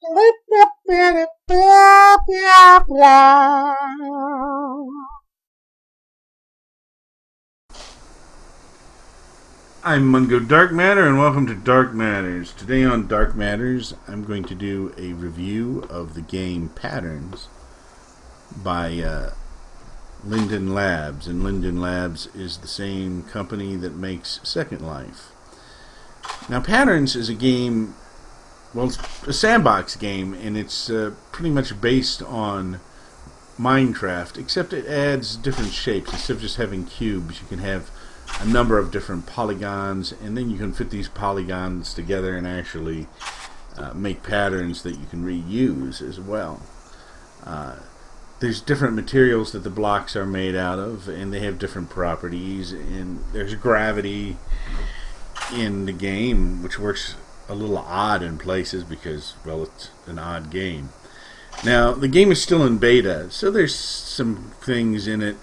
I'm Mungo Darkmatter, and welcome to Dark Matters. Today on Dark Matters, I'm going to do a review of the game Patterns by Linden Labs, and Linden Labs is the same company that makes Second Life. Now, Patterns is a game, well, it's a sandbox game, and it's pretty much based on Minecraft, except it adds different shapes. Instead of just having cubes, you can have a number of different polygons, and then you can fit these polygons together and actually make patterns that you can reuse as well. There's different materials that the blocks are made out of, and they have different properties, and there's gravity in the game, which works a little odd in places because, well, it's an odd game. Now, the game is still in beta, so there's some things in it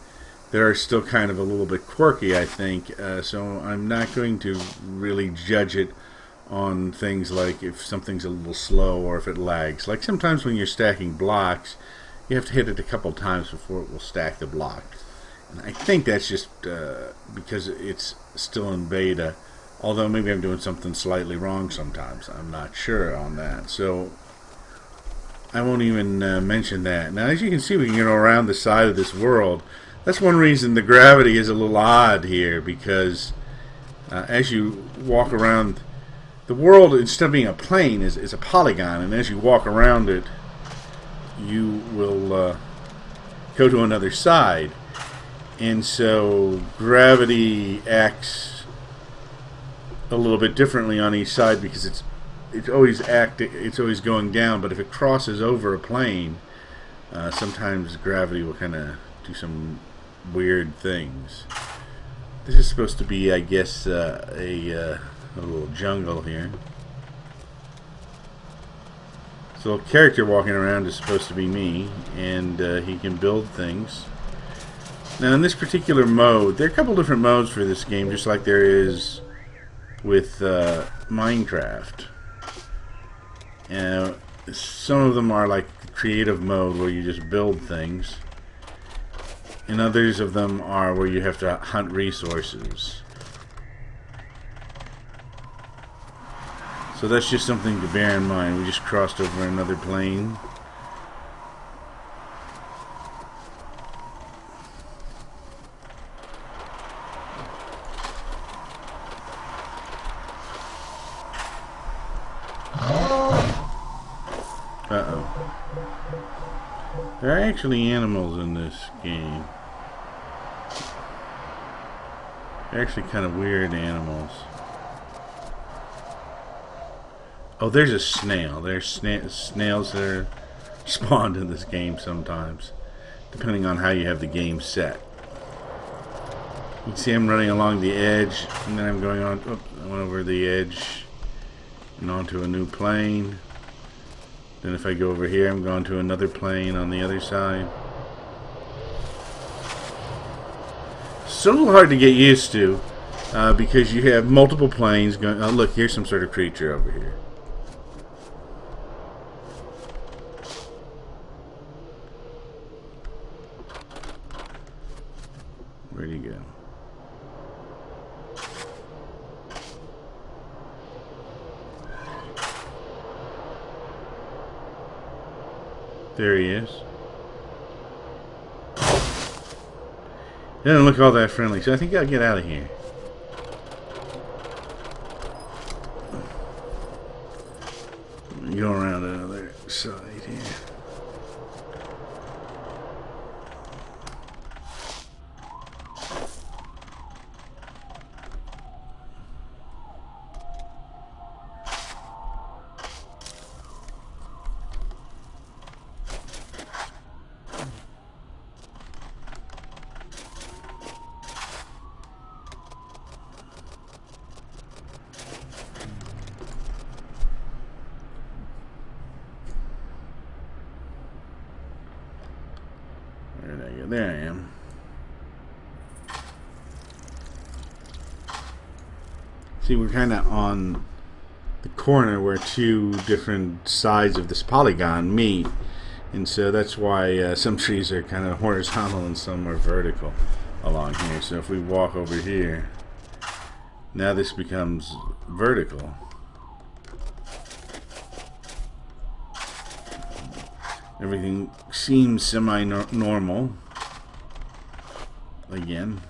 that are still kind of a little bit quirky, I think, so I'm not going to really judge it on things like if something's a little slow or if it lags. Like sometimes when you're stacking blocks, you have to hit it a couple times before it will stack the block. And I think that's just because it's still in beta, although maybe I'm doing something slightly wrong sometimes. I'm not sure on that, so I won't even mention that. Now, as you can see, we can get around the side of this world. That's one reason the gravity is a little odd here, because as you walk around the world, instead of being a plane, is a polygon, and as you walk around it, you will go to another side, and so gravity acts a little bit differently on each side because it's always going down. But if it crosses over a plane, sometimes gravity will kind of do some weird things. This is supposed to be, I guess, a little jungle here. So a character walking around is supposed to be me, and he can build things. Now, in this particular mode, there are a couple different modes for this game, just like there is with Minecraft. Some of them are like the creative mode, where you just build things, and others of them are where you have to hunt resources. So that's just something to bear in mind. We just crossed over another plane. Uh-oh. There are actually animals in this game. They're actually kind of weird animals. Oh, there's a snail. There's snails that are spawned in this game sometimes, depending on how you have the game set. You can see I'm running along the edge, and then I'm going on. Oh, I went over the edge and onto a new plane. Then if I go over here, I'm going to another plane on the other side. It's a little hard to get used to because you have multiple planes going. Oh, look, here's some sort of creature over here. Where'd he go? There he is. He doesn't look all that friendly, so I think I'll get out of here. Go around another side here. Where'd I go? There I am. See, we're kind of on the corner where two different sides of this polygon meet, and so that's why some trees are kind of horizontal and some are vertical along here. So if we walk over here, now this becomes vertical. Everything seems semi-normal again.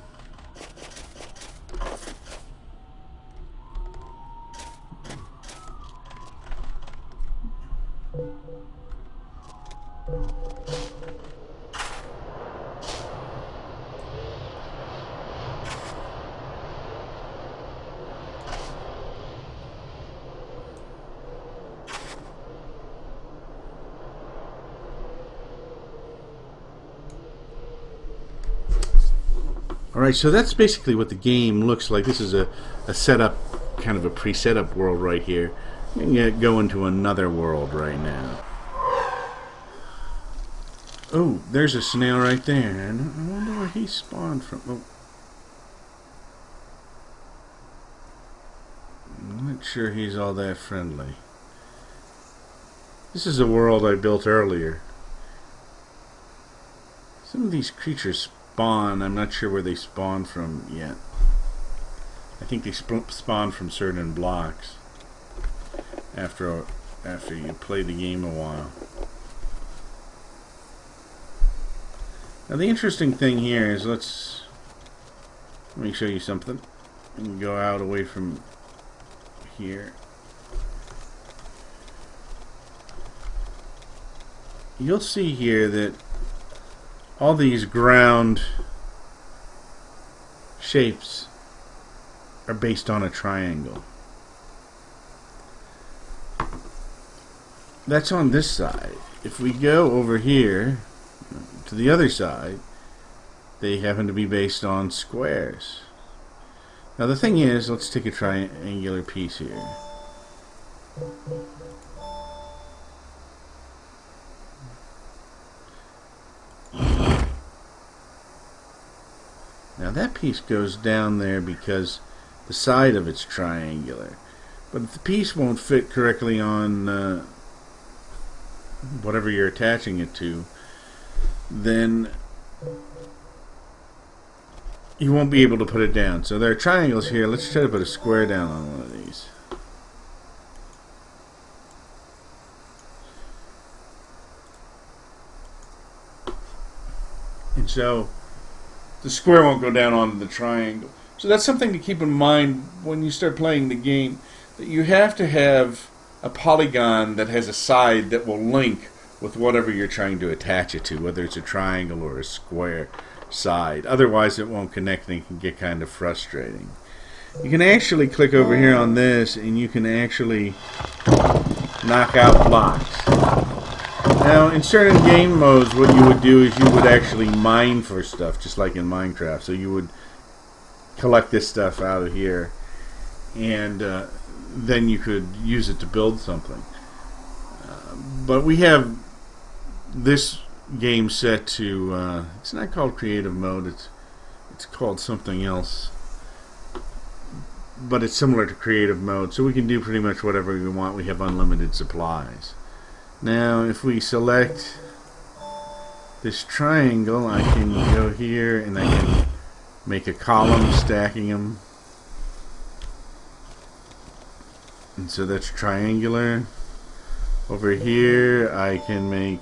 Alright, so that's basically what the game looks like. This is a setup, kind of a pre-setup world right here. We can go into another world right now. Oh, there's a snail right there. I wonder where he spawned from. Oh. I'm not sure he's all that friendly. This is a world I built earlier. Some of these creatures spawn. I'm not sure where they spawn from yet. I think they spawn from certain blocks after you play the game a while. Now the interesting thing here is, let me show you something. You can go out away from here. You'll see here that all these ground shapes are based on a triangle. That's on this side. If we go over here to the other side, they happen to be based on squares. Now the thing is, let's take a triangular piece here. Now that piece goes down there because the side of it's triangular. But if the piece won't fit correctly on whatever you're attaching it to, then you won't be able to put it down. So there are triangles here. Let's try to put a square down on one of these. And so the square won't go down onto the triangle. So that's something to keep in mind when you start playing the game, that you have to have a polygon that has a side that will link with whatever you're trying to attach it to, whether it's a triangle or a square side. Otherwise it won't connect and it can get kind of frustrating. You can actually click over here on this and you can actually knock out blocks. Now, in certain game modes, what you would do is you would actually mine for stuff, just like in Minecraft. So you would collect this stuff out of here, and then you could use it to build something. But we have this game set to, it's not called creative mode, it's called something else. But it's similar to creative mode, so we can do pretty much whatever we want. We have unlimited supplies. Now, if we select this triangle, I can go here and I can make a column stacking them. And so that's triangular. Over here, I can make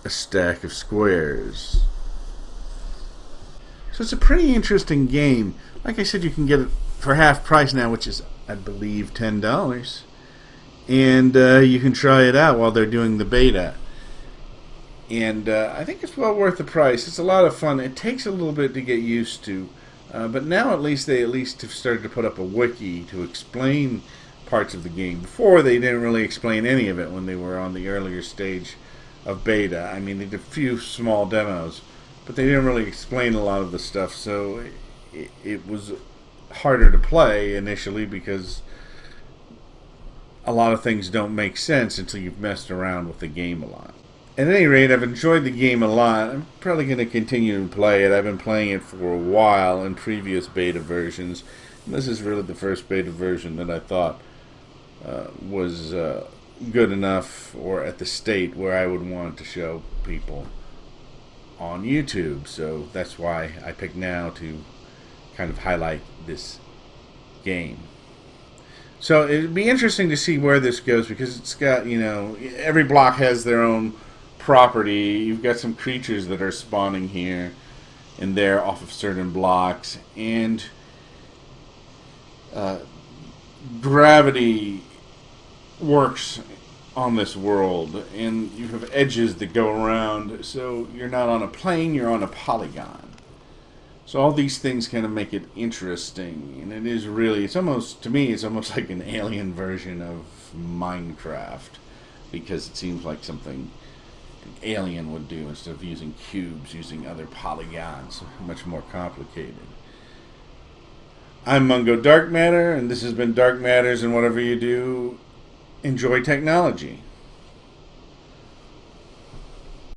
a stack of squares. So it's a pretty interesting game. Like I said, you can get it for half price now, which is, I believe, $10. And you can try it out while they're doing the beta. And I think it's well worth the price. It's a lot of fun. It takes a little bit to get used to. But now at least they have started to put up a wiki to explain parts of the game. Before, they didn't really explain any of it when they were on the earlier stage of beta. I mean, they did a few small demos, but they didn't really explain a lot of the stuff. So it was harder to play initially because a lot of things don't make sense until you've messed around with the game a lot. At any rate, I've enjoyed the game a lot. I'm probably going to continue to play it. I've been playing it for a while in previous beta versions. And this is really the first beta version that I thought was good enough, or at the state where I would want to show people on YouTube. So that's why I picked now to kind of highlight this game. So it'd be interesting to see where this goes, because it's got, every block has their own property. You've got some creatures that are spawning here and there off of certain blocks, and gravity works on this world, and you have edges that go around, so you're not on a plane, you're on a polygon. So all these things kind of make it interesting, and it is really, to me, it's almost like an alien version of Minecraft, because it seems like something an alien would do instead of using cubes, using other polygons, much more complicated. I'm Mungo Darkmatter, and this has been Dark Matters, and whatever you do, enjoy technology.